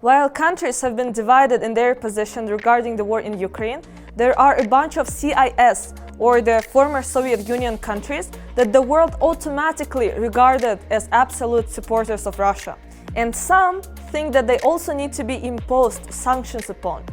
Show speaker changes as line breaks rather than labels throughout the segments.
While countries have been divided in their position regarding the war in Ukraine, there are a bunch of CIS, or the former Soviet Union countries, that the world automatically regarded as absolute supporters of Russia. And some think that they also need to be imposed sanctions upon.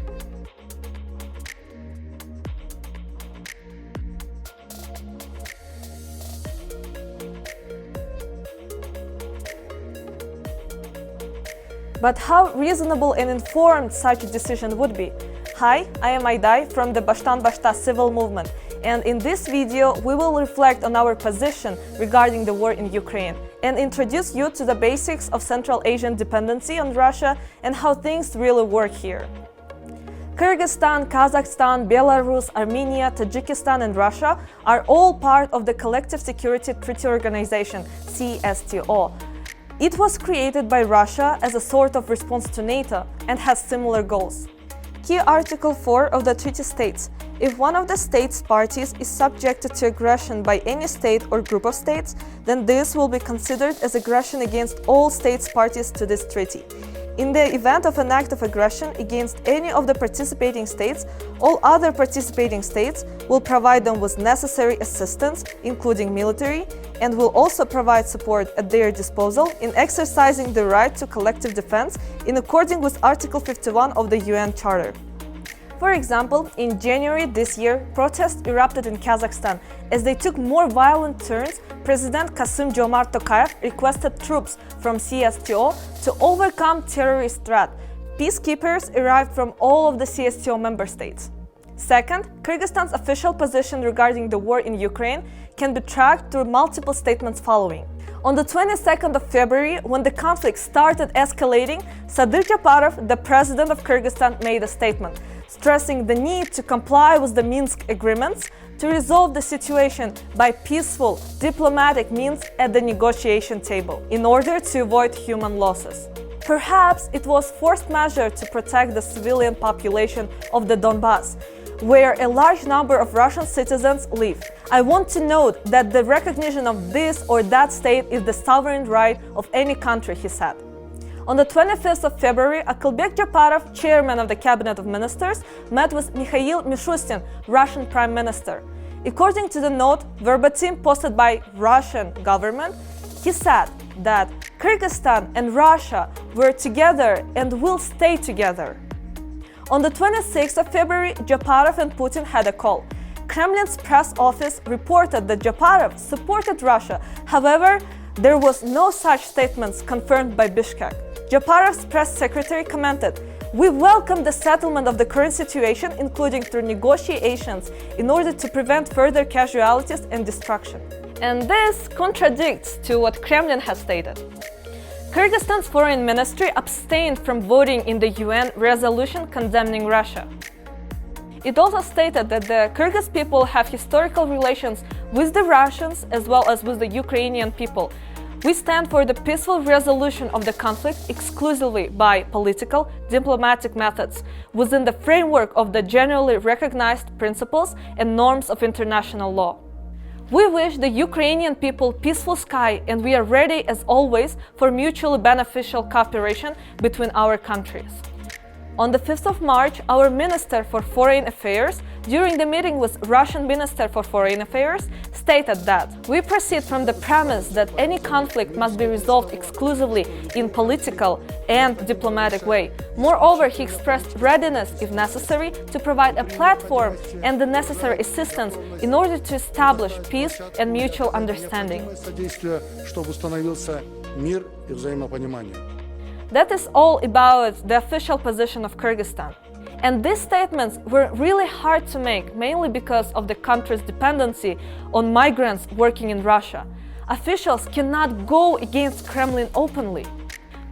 But how reasonable and informed such a decision would be? Hi, I am Ayday from the Baştan Başta civil movement, and in this video we will reflect on our position regarding the war in Ukraine and introduce you to the basics of Central Asian dependency on Russia and how things really work here. Kyrgyzstan, Kazakhstan, Belarus, Armenia, Tajikistan and Russia are all part of the Collective Security Treaty Organization, CSTO. It was created by Russia as a sort of response to NATO and has similar goals. Key Article 4 of the treaty states, if one of the state's parties is subjected to aggression by any state or group of states, then this will be considered as aggression against all states parties to this treaty. In the event of an act of aggression against any of the participating states, all other participating states will provide them with necessary assistance, including military, and will also provide support at their disposal in exercising the right to collective defense in accordance with Article 51 of the UN Charter. For example, in January this year, protests erupted in Kazakhstan. As they took more violent turns, President Kassym-Jomart Tokayev requested troops from CSTO to overcome terrorist threat. Peacekeepers arrived from all of the CSTO member states. Second, Kyrgyzstan's official position regarding the war in Ukraine can be tracked through multiple statements following. On the 22nd of February, when the conflict started escalating, Sadyr Japarov, the president of Kyrgyzstan, made a statement, stressing the need to comply with the Minsk agreements to resolve the situation by peaceful, diplomatic means at the negotiation table, in order to avoid human losses. Perhaps it was forced measure to protect the civilian population of the Donbass, where a large number of Russian citizens live. I want to note that the recognition of this or that state is the sovereign right of any country, he said. On the 25th of February, Akılbek Japarov, chairman of the Cabinet of Ministers, met with Mikhail Mishustin, Russian Prime Minister. According to the note verbatim posted by Russian government, he said that Kyrgyzstan and Russia were together and will stay together. On the 26th of February, Japarov and Putin had a call. Kremlin's press office reported that Japarov supported Russia. However, there was no such statements confirmed by Bishkek. Japarov's press secretary commented, "We welcome the settlement of the current situation, including through negotiations, in order to prevent further casualties and destruction." And this contradicts to what Kremlin has stated. Kyrgyzstan's foreign ministry abstained from voting in the UN resolution condemning Russia. It also stated that the Kyrgyz people have historical relations with the Russians as well as with the Ukrainian people. We stand for the peaceful resolution of the conflict exclusively by political, diplomatic methods within the framework of the generally recognized principles and norms of international law. We wish the Ukrainian people peaceful sky, and we are ready as always for mutually beneficial cooperation between our countries. On the 5th of March, our Minister for Foreign Affairs, during the meeting with Russian Minister for Foreign Affairs, stated that we proceed from the premise that any conflict must be resolved exclusively in political and diplomatic way. Moreover, he expressed readiness, if necessary, to provide a platform and the necessary assistance in order to establish peace and mutual understanding. That is all about the official position of Kyrgyzstan. And these statements were really hard to make, mainly because of the country's dependency on migrants working in Russia. Officials cannot go against Kremlin openly.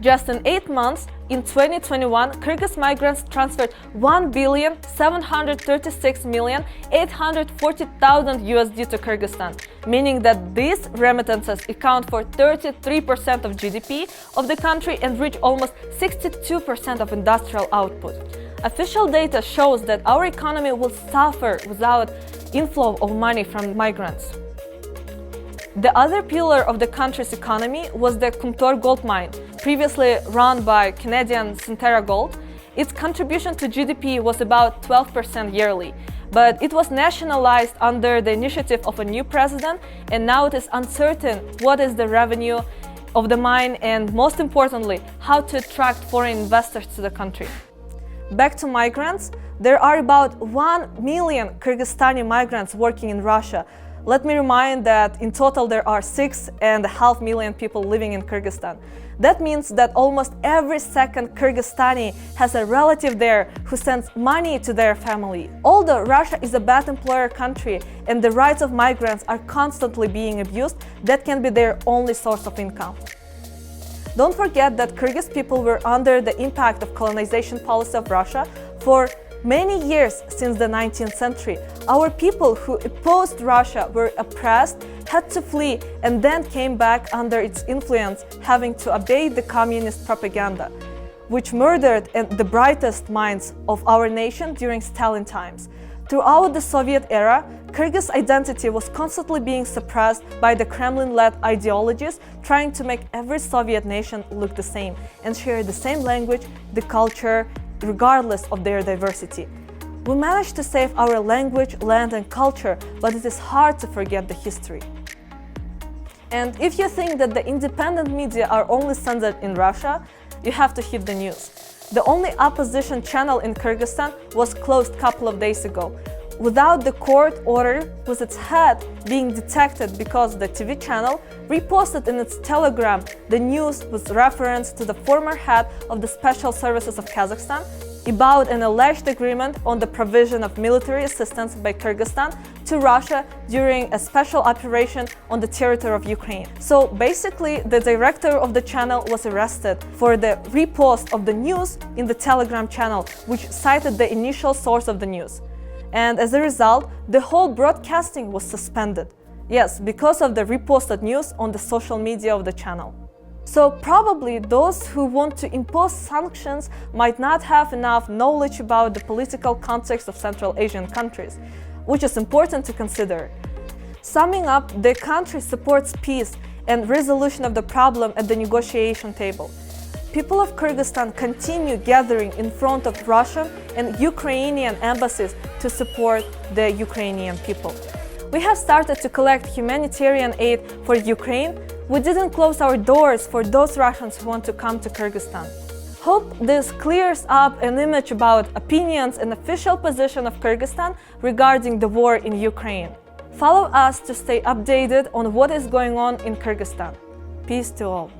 Just in 8 months, in 2021, Kyrgyz migrants transferred $1,736,840,000 USD to Kyrgyzstan, meaning that these remittances account for 33% of GDP of the country and reach almost 62% of industrial output. Official data shows that our economy will suffer without inflow of money from migrants. The other pillar of the country's economy was the Kumtor gold mine, previously run by Canadian Centerra Gold, its contribution to GDP was about 12% yearly. But it was nationalized under the initiative of a new president, and now it is uncertain what is the revenue of the mine and, most importantly, how to attract foreign investors to the country. Back to migrants, there are about 1 million Kyrgyzstani migrants working in Russia. Let me remind that in total there are 6.5 million people living in Kyrgyzstan. That means that almost every second Kyrgyzstani has a relative there who sends money to their family. Although Russia is a bad employer country and the rights of migrants are constantly being abused, that can be their only source of income. Don't forget that Kyrgyz people were under the impact of colonization policy of Russia for many years since the 19th century. Our people who opposed Russia were oppressed, had to flee, and then came back under its influence, having to obey the communist propaganda, which murdered the brightest minds of our nation during Stalin times. Throughout the Soviet era, Kyrgyz identity was constantly being suppressed by the Kremlin-led ideologies, trying to make every Soviet nation look the same and share the same language, the culture, regardless of their diversity. We managed to save our language, land, and culture, but it is hard to forget the history. And if you think that the independent media are only centered in Russia, you have to hit the news. The only opposition channel in Kyrgyzstan was closed a couple of days ago, without the court order, with its head being detected because the TV channel reposted in its Telegram the news with reference to the former head of the Special Services of Kazakhstan about an alleged agreement on the provision of military assistance by Kyrgyzstan to Russia during a special operation on the territory of Ukraine. So basically, the director of the channel was arrested for the repost of the news in the Telegram channel, which cited the initial source of the news. And as a result, the whole broadcasting was suspended. Yes, because of the reposted news on the social media of the channel. So probably those who want to impose sanctions might not have enough knowledge about the political context of Central Asian countries, which is important to consider. Summing up, the country supports peace and resolution of the problem at the negotiation table. People of Kyrgyzstan continue gathering in front of Russian and Ukrainian embassies to support the Ukrainian people. We have started to collect humanitarian aid for Ukraine. We didn't close our doors for those Russians who want to come to Kyrgyzstan. Hope this clears up an image about opinions and official position of Kyrgyzstan regarding the war in Ukraine. Follow us to stay updated on what is going on in Kyrgyzstan. Peace to all.